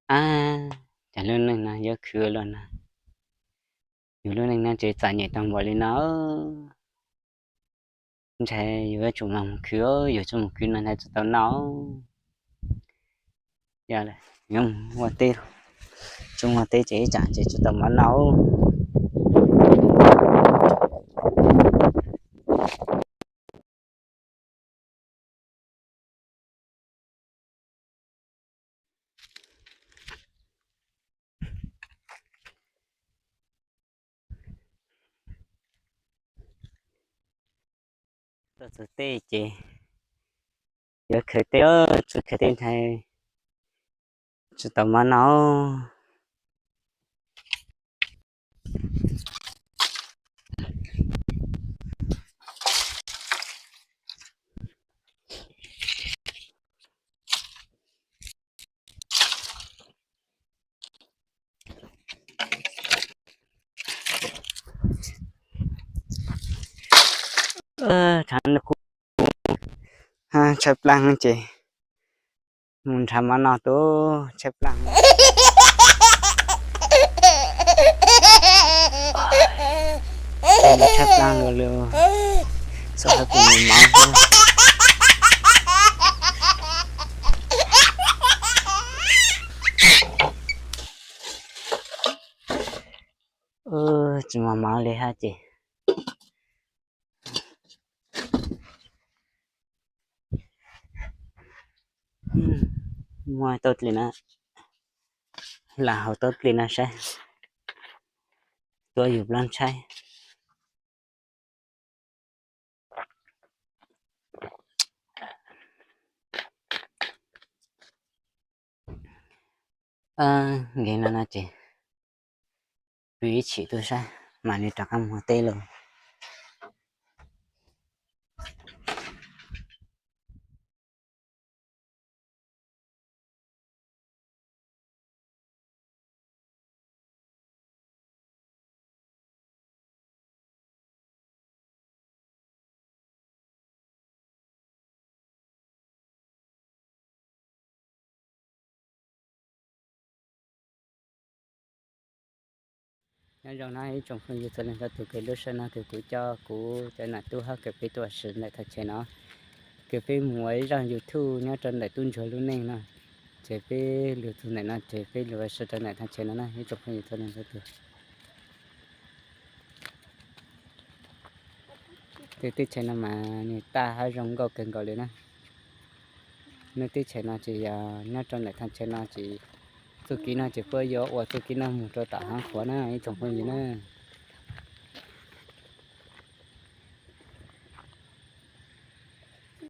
À, chả luôn này nè, giờ khứa luôn nè. Nhiều luôn này nè, chỉ tại nhẹ tầm bỏ lên nó. Chạy vừa chung lòng khứa, vừa chung một khứa này cho tao nó. Giờ này, nhưng mà tê, chung mà tê chỉ chẳng chỉ cho tao mà nó. Tao sẽ tê chỉ, giờ khứa tê ơ, cho khứa tê thay, cho tao mà nó. Thằng nó cũng, ha, chụp lăng chị. Muốn thằng mà nó tố, chụp lăng. Chụp lăng rồi luôn. Sao phải cùng mình máu thôi. Cuma mau lihat chị. Ngoài tốt lên á, là hậu tốt lên á sẽ, tôi giúp lần sai. Nghe là chị, vì chỉ tôi sai, mà đi trắc âm hoa tê luôn. Rồi nay trong phần như thế này là tụi cái lúc sau nó tụi cho của cái này tôi học cái phía tôi sử lại thật chế nó cái phía muối rằng YouTube nhá trên lại tuân chơi luôn nè chế phía YouTube này nó chế phía lúa sau trên này thật chế nó này trong phần như thế này là tụi thì tí chế nó mà người ta hay rong gò cần gọi lên nè nếu tí chế nó chỉ nhá trên lại thật chế nó chỉ tôi kỹ nó chỉ phơi gió hoặc tôi kỹ nó một trò tạ hàng khóa này trong phần như này